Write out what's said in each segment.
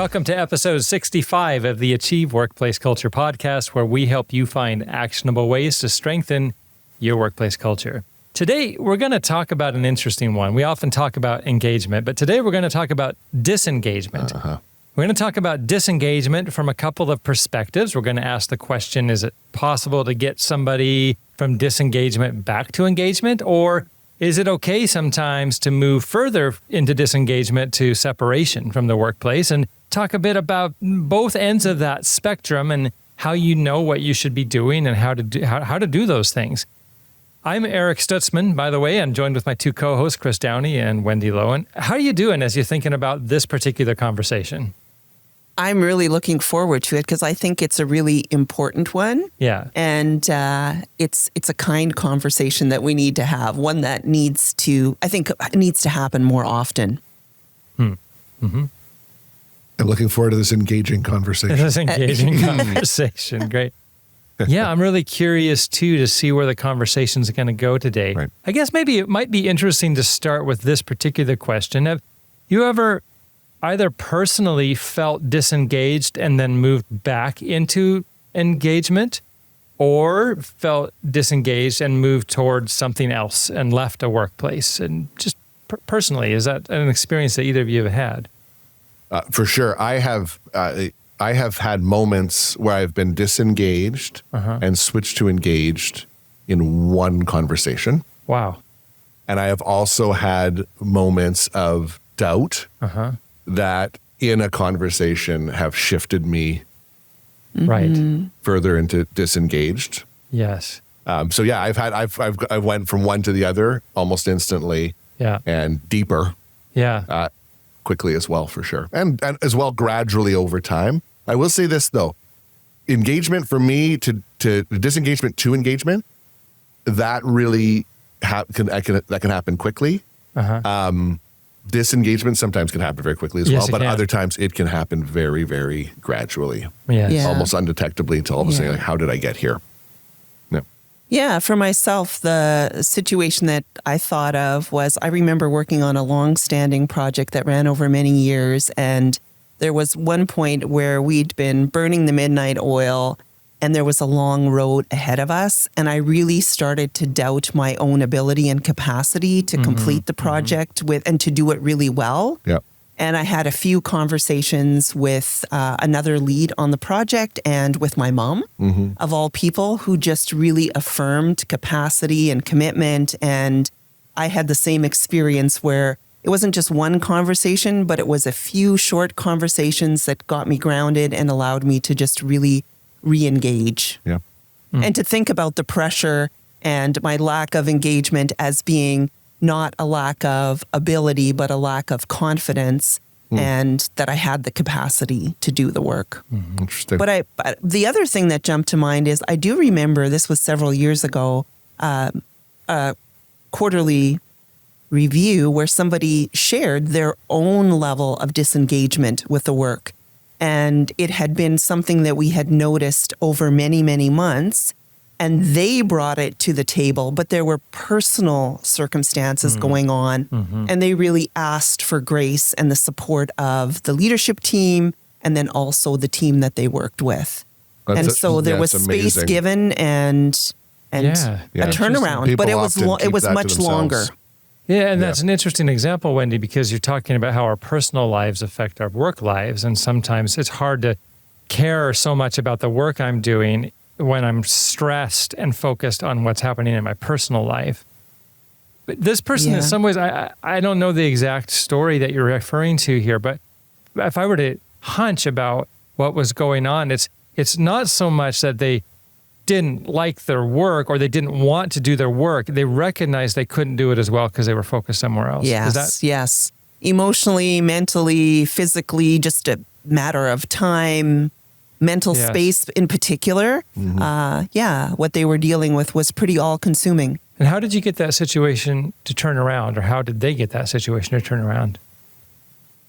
Welcome to episode 65 of the Achieve Workplace Culture podcast, where we help you find actionable ways to strengthen your workplace culture. Today, we're going to talk about an interesting one. We often talk about engagement, but today we're going to talk about disengagement. We're going to talk about disengagement from a couple of perspectives. We're going to ask the question, is it possible to get somebody from disengagement back to engagement, or is it okay sometimes to move further into disengagement to separation from the workplace, and talk a bit about both ends of that spectrum and how you know what you should be doing and how to do those things. I'm Eric Stutzman, by the way. I'm joined with my two co-hosts, Chris Downey and Wendy Lowen. How are you doing as you're thinking about this particular conversation? I'm really looking forward to it because I think it's a really important one. Yeah. And it's a kind conversation that we need to have, one that needs to happen more often. I'm looking forward to this engaging conversation. This engaging conversation. Great. Yeah, I'm really curious, too, to see where the conversation's going to go today. Right. I guess maybe it might be interesting to start with this particular question. Have you ever either personally felt disengaged and then moved back into engagement, or felt disengaged and moved towards something else and left a workplace? And just personally, is that an experience that either of you have had? For sure. I have had moments where I've been disengaged and switched to engaged in one conversation. Wow. And I have also had moments of doubt that in a conversation have shifted me right further into disengaged. Yes. So yeah, I went from one to the other almost instantly. Yeah. And deeper. Yeah. Quickly as well, for sure. And as well gradually over time. I will say this though, engagement for me to disengagement to engagement, that really that can happen quickly. Disengagement sometimes can happen very quickly as well, but other times it can happen very, very gradually. Yes. Yeah. Almost undetectably until all of a sudden, like, how did I get here? Yeah, for myself, the situation that I thought of was I remember working on a long-standing project that ran over many years, and there was one point where we'd been burning the midnight oil and there was a long road ahead of us, and I really started to doubt my own ability and capacity to complete the project and to do it really well. Yeah. And I had a few conversations with another lead on the project and with my mom, of all people, who just really affirmed capacity and commitment. And I had the same experience where it wasn't just one conversation, but it was a few short conversations that got me grounded and allowed me to just really re-engage. Yeah. And to think about the pressure and my lack of engagement as being not a lack of ability, but a lack of confidence, and that I had the capacity to do the work. Interesting. But the other thing that jumped to mind is I do remember, this was several years ago, a quarterly review where somebody shared their own level of disengagement with the work. And it had been something that we had noticed over many, many months. And they brought it to the table, but there were personal circumstances going on. And they really asked for grace and the support of the leadership team and then also the team that they worked with. So there was space given and a turnaround, but it was much longer. Yeah, and that's an interesting example, Wendy, because you're talking about how our personal lives affect our work lives. And sometimes it's hard to care so much about the work I'm doing when I'm stressed and focused on what's happening in my personal life. But this person, in some ways, I don't know the exact story that you're referring to here, but if I were to hunch about what was going on, it's not so much that they didn't like their work or they didn't want to do their work. They recognized they couldn't do it as well because they were focused somewhere else. Yes. Emotionally, mentally, physically, just a matter of time. Mental space in particular, what they were dealing with was pretty all-consuming. And how did you get that situation to turn around, or how did they get that situation to turn around?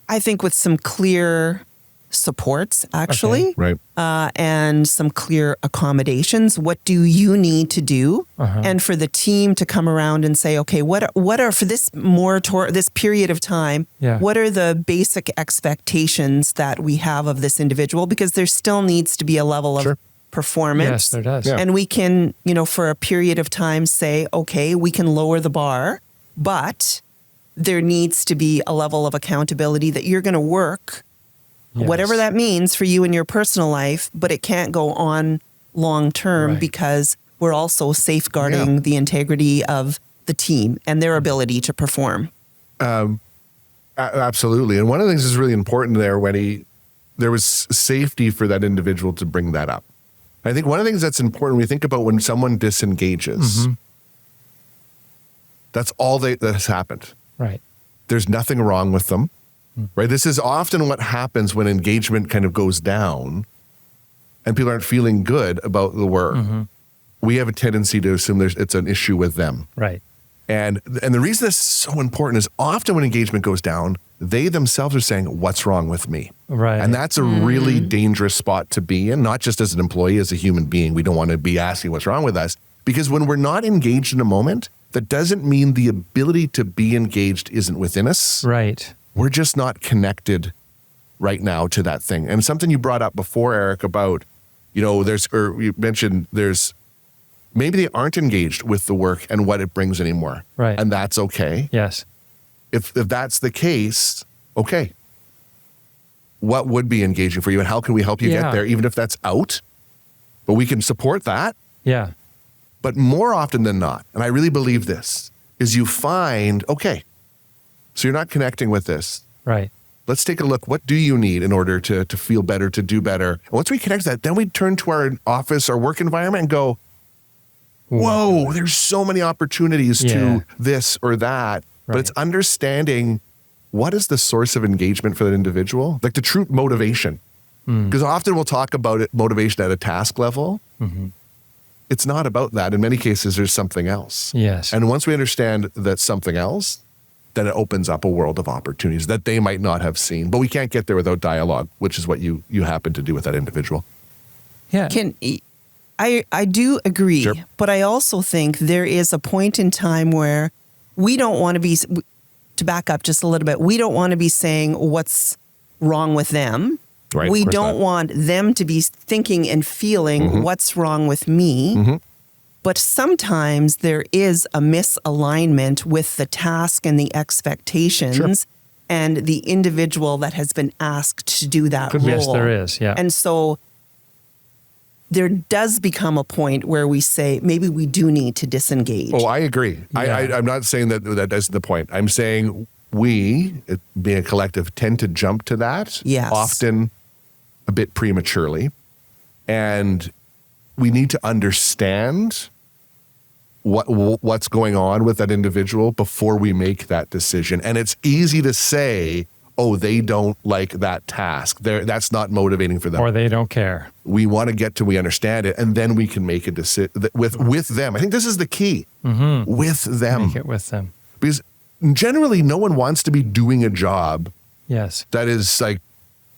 I think with some clear supports, actually, Right. and some clear accommodations. What do you need to do? And for the team to come around and say, okay, what are for this this period of time, what are the basic expectations that we have of this individual? Because there still needs to be a level of performance. Yes, there does. Yeah. And we can, for a period of time say, okay, we can lower the bar, but there needs to be a level of accountability that you're going to work, whatever that means for you in your personal life, but it can't go on long term because we're also safeguarding the integrity of the team and their ability to perform. Absolutely. And one of the things that's really important there, Wendy, there was safety for that individual to bring that up. I think one of the things that's important, we think about when someone disengages, that's all that has happened. Right. There's nothing wrong with them. Right. This is often what happens when engagement kind of goes down and people aren't feeling good about the work. We have a tendency to assume it's an issue with them. Right. And the reason this is so important is often when engagement goes down, they themselves are saying, what's wrong with me? Right. And that's a really dangerous spot to be in, not just as an employee, as a human being. We don't want to be asking what's wrong with us, because when we're not engaged in a moment, that doesn't mean the ability to be engaged isn't within us. Right. We're just not connected right now to that thing. And something you brought up before, Eric, about, you mentioned maybe they aren't engaged with the work and what it brings anymore. Right. And that's okay. Yes. If that's the case, okay. What would be engaging for you and how can we help you get there, even if that's out? But we can support that. Yeah. But more often than not, and I really believe this, is you find, okay, so you're not connecting with this. Right. Let's take a look. What do you need in order to feel better, to do better? And once we connect that, then we turn to our office, our work environment and go, whoa, there's so many opportunities to this or that. But it's understanding what is the source of engagement for that individual, like the true motivation. Because often we'll talk about it, motivation at a task level. It's not about that. In many cases, there's something else. Yes. And once we understand that something else, then it opens up a world of opportunities that they might not have seen. But we can't get there without dialogue, which is what you happen to do with that individual. Yeah. I do agree, but I also think there is a point in time where we don't want to be, to back up just a little bit, we don't want to be saying what's wrong with them. Right, we don't want them to be thinking and feeling what's wrong with me. But sometimes there is a misalignment with the task and the expectations and the individual that has been asked to do that role. Yes, there is. Yeah. And so there does become a point where we say maybe we do need to disengage. Oh, I agree. I'm not saying that isn't the point. I'm saying we, being a collective, tend to jump to that often a bit prematurely. And we need to understand what's going on with that individual before we make that decision. And it's easy to say, oh, they don't like that task. That's not motivating for them. Or they don't care. We want to get to, we understand it, and then we can make a decision with them. I think this is the key. With them. Make it with them. Because generally no one wants to be doing a job that is like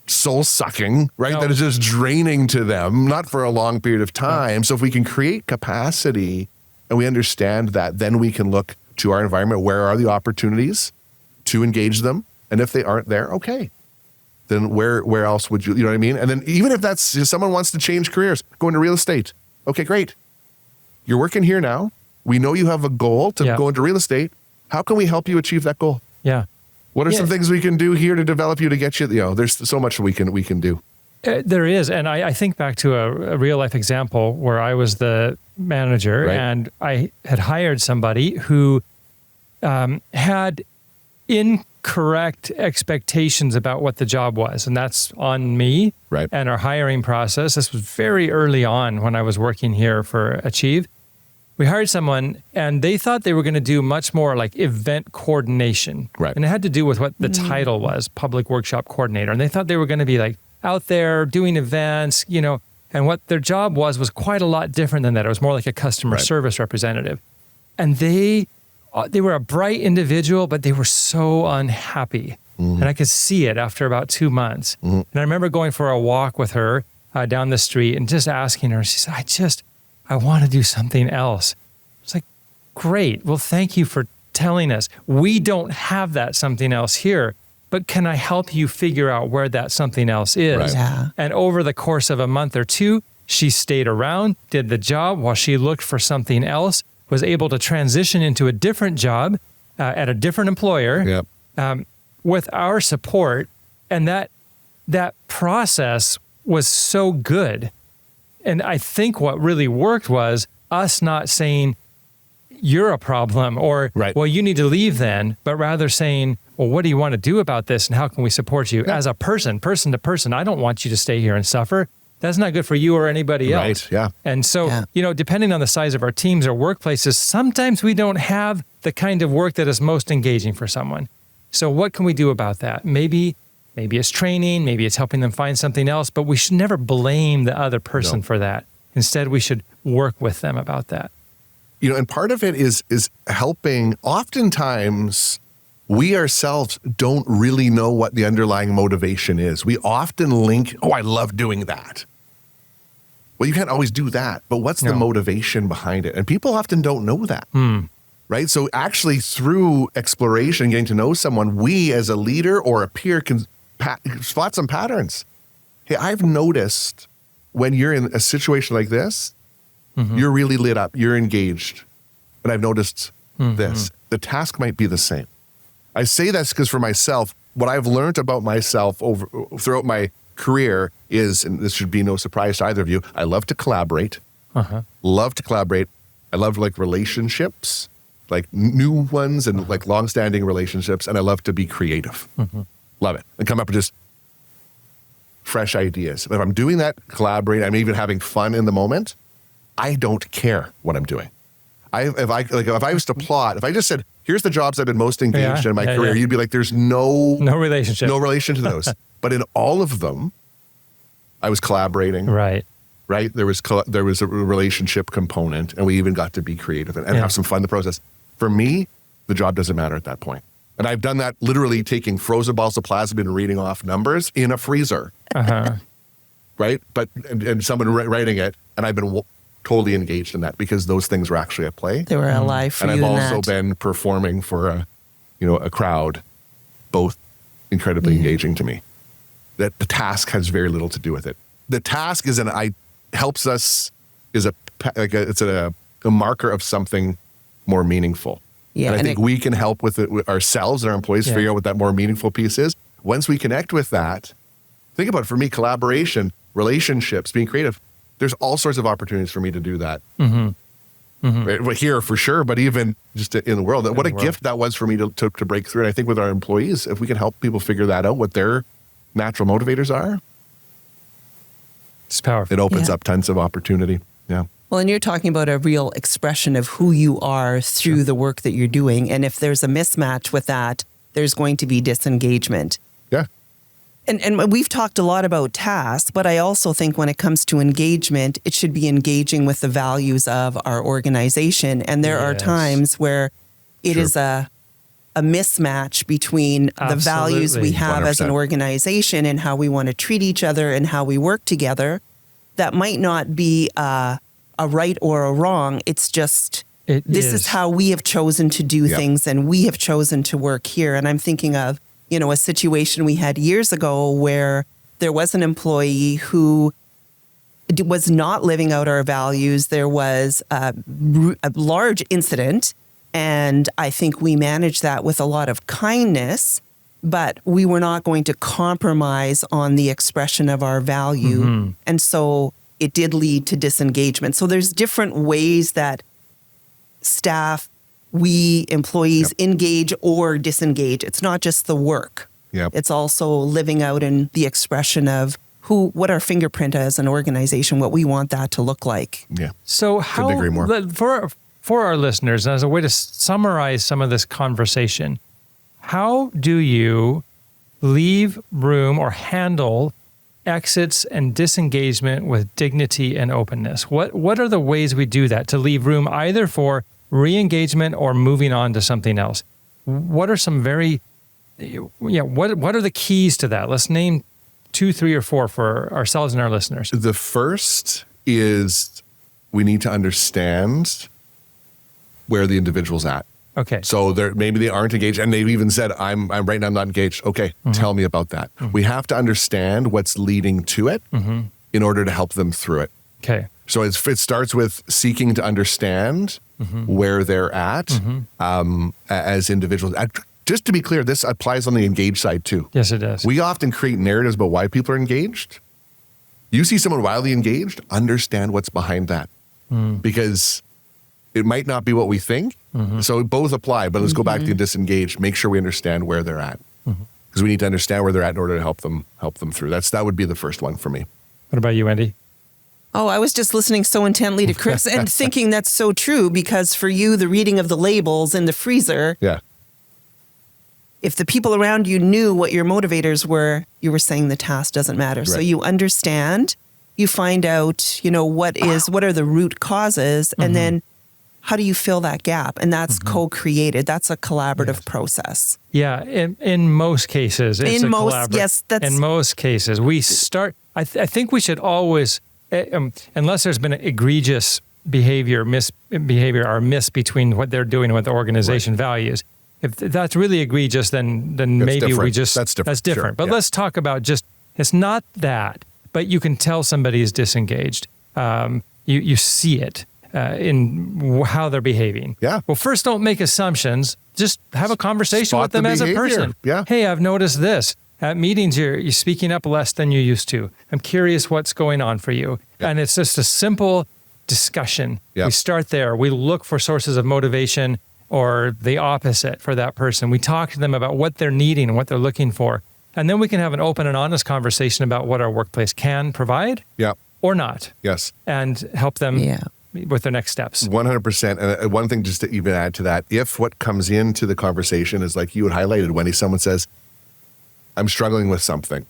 soul-sucking, right? No. That is just draining to them, not for a long period of time. So if we can create capacity and we understand that, then we can look to our environment. Where are the opportunities to engage them? And if they aren't there, okay. Then where else would you know what I mean? And then even if that's if someone wants to change careers, go into real estate. Okay, great. You're working here now. We know you have a goal to go into real estate. How can we help you achieve that goal? Yeah. What are some things we can do here to develop you, to get you, there's so much we can do. There is. And I think back to a real life example where I was the manager and I had hired somebody who had incorrect expectations about what the job was. And that's on me and our hiring process. This was very early on when I was working here for Achieve. We hired someone and they thought they were going to do much more like event coordination. Right. And it had to do with what the title was, public workshop coordinator. And they thought they were going to be like out there doing events, and what their job was quite a lot different than that. It was more like a customer service representative. And they were a bright individual, but they were so unhappy And I could see it after about 2 months. And I remember going for a walk with her down the street and just asking her, she said, I want to do something else. It's like, great. Well, thank you for telling us. We don't have that something else here, but can I help you figure out where that something else is? Right. Yeah. And over the course of a month or two, she stayed around, did the job while she looked for something else, was able to transition into a different job at a different employer with our support. And that process was so good. And I think what really worked was us not saying, you're a problem, or, well, you need to leave then, but rather saying, well, what do you want to do about this and how can we support you as a person to person? I don't want you to stay here and suffer. That's not good for you or anybody else. Right, yeah. And so, depending on the size of our teams or workplaces, sometimes we don't have the kind of work that is most engaging for someone. So what can we do about that? Maybe it's training, maybe it's helping them find something else, but we should never blame the other person for that. Instead, we should work with them about that. And part of it is helping. Oftentimes, we ourselves don't really know what the underlying motivation is. We often link, I love doing that. Well, you can't always do that, but what's the motivation behind it? And people often don't know that, right? So actually through exploration, getting to know someone, we as a leader or a peer can spot some patterns. Hey, I've noticed when you're in a situation like this, you're really lit up, you're engaged. And I've noticed this. The task might be the same. I say this because for myself, what I've learned about myself throughout my career is, and this should be no surprise to either of you, I love to collaborate. Love to collaborate. I love relationships, like new ones and like long-standing relationships. And I love to be creative. Love it. And come up with just fresh ideas. If I'm doing that, collaborating, I'm even having fun in the moment, I don't care what I'm doing. If I was to plot, if I just said, here's the jobs I've been most engaged in my career, you'd be like, there's no relationship to those. But in all of them, I was collaborating. Right. There was a relationship component, and we even got to be creative and have some fun in the process. For me, the job doesn't matter at that point. And I've done that literally taking frozen balls of plasma and reading off numbers in a freezer. Right? But and someone writing it, and I've been totally engaged in that because those things were actually at play. They were alive for you. And I've also been performing for a crowd, both incredibly engaging to me. That the task has very little to do with it. The task is helps us is a marker of something more meaningful. Yeah, and I think we can help with it with ourselves and our employees figure out what that more meaningful piece is. Once we connect with that, think about it, for me, collaboration, relationships, being creative. There's all sorts of opportunities for me to do that. Right, here for sure, but even just in the world. What a gift that was for me to break through. And I think with our employees, if we can help people figure that out, what their natural motivators are, it's powerful. It opens up tons of opportunity. Yeah. Well, and you're talking about a real expression of who you are through the work that you're doing. And if there's a mismatch with that, there's going to be disengagement. Yeah. And we've talked a lot about tasks, but I also think when it comes to engagement, it should be engaging with the values of our organization. And there are times where it is a mismatch between the values we have 100%. As an organization and how we want to treat each other and how we work together. That might not be a right or a wrong. It's just, this is how we have chosen to do things, and we have chosen to work here. And I'm thinking of, a situation we had years ago where there was an employee who was not living out our values. There was a large incident, and I think we managed that with a lot of kindness, but we were not going to compromise on the expression of our value. And so it did lead to disengagement. So there's different ways that staff, we employees engage or disengage. It's not just the work. It's also living out in the expression of what our fingerprint as an organization, what we want that to look like. Yeah. So how, for our listeners, as a way to summarize some of this conversation, how do you leave room or handle exits and disengagement with dignity and openness? What are the ways we do that to leave room either for re-engagement or moving on to something else? What are some very what are the keys to that? Let's name 2, 3, or 4 for ourselves and our listeners. The first is we need to understand where the individual's at. Okay. So maybe they aren't engaged, and they've even said, "I'm right now not engaged." Okay, tell me about that. We have to understand what's leading to it in order to help them through it. Okay. So it starts with seeking to understand where they're at as individuals. Just to be clear, this applies on the engaged side too. Yes, it does. We often create narratives about why people are engaged. You see someone wildly engaged, understand what's behind that. Because it might not be what we think. So both apply, but let's go back to the disengaged. Make sure we understand where they're at. Because we need to understand where they're at in order to help them through. That would be the first one for me. What about you, Wendy? Oh, I was just listening so intently to Chris and thinking that's so true, because for you, the reading of the labels in the freezer, Yeah. if the people around you knew what your motivators were, you were saying the task doesn't matter. So Right. you understand, you find out, what are the root causes, and then how do you fill that gap? And that's co-created. That's a collaborative process. Yeah, in most cases, it's In a most- collaborative. yes, that's- in most cases, we start. I think we should always, unless there's been an egregious misbehavior or miss between what they're doing and what the organization values. If that's really egregious, then maybe different. we just That's different. Sure. But Yeah. let's talk about it's not that, but you can tell somebody is disengaged. You see it. In how they're behaving. Yeah. Well, first, don't make assumptions. Just have a conversation Spot with them the as a behavior. person. Yeah. Hey, I've noticed this. At meetings, you're speaking up less than you used to. I'm curious what's going on for you. Yeah. And it's just a simple discussion. Yeah. We start there. We look for sources of motivation or the opposite for that person. We talk to them about what they're needing and what they're looking for. And then we can have an open and honest conversation about what our workplace can provide Yeah. or not, Yes. and help them with their next steps. 100%. And one thing just to even add to that, if what comes into the conversation is like you had highlighted, Wendy, someone says, I'm struggling with something,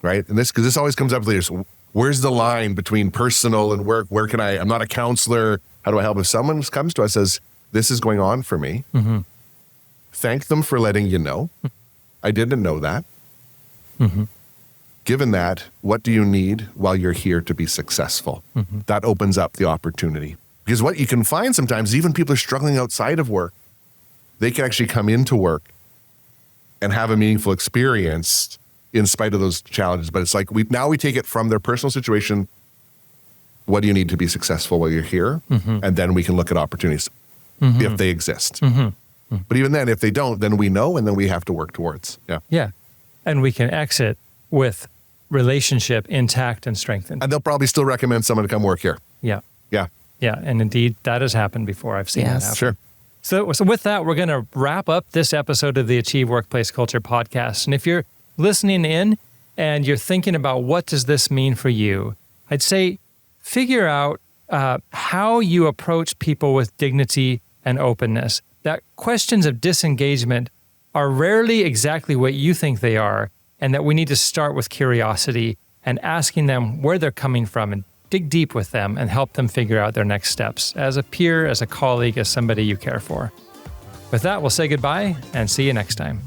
right? And because this always comes up later. So where's the line between personal and work? Where can I'm not a counselor. How do I help? If someone comes to us and says, this is going on for me, thank them for letting you know. I didn't know that. Given that, what do you need while you're here to be successful? That opens up the opportunity. Because what you can find sometimes, even people are struggling outside of work, they can actually come into work and have a meaningful experience in spite of those challenges. But it's like we take it from their personal situation. What do you need to be successful while you're here? And then we can look at opportunities if they exist. But even then, if they don't, then we know, and then we have to work towards. Yeah. Yeah. And we can exit with relationship intact and strengthened. And they'll probably still recommend someone to come work here. Yeah. Yeah. Yeah. And indeed, that has happened before. I've seen that Yes. happen. Sure. So with that, we're going to wrap up this episode of the Achieve Workplace Culture podcast. And if you're listening in and you're thinking about what does this mean for you, I'd say figure out how you approach people with dignity and openness. That questions of disengagement are rarely exactly what you think they are, and that we need to start with curiosity and asking them where they're coming from and dig deep with them and help them figure out their next steps as a peer, as a colleague, as somebody you care for. With that, we'll say goodbye and see you next time.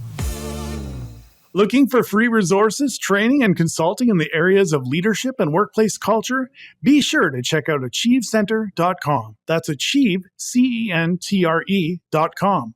Looking for free resources, training, and consulting in the areas of leadership and workplace culture? Be sure to check out achievecenter.com. That's achieve, CENTRE.com.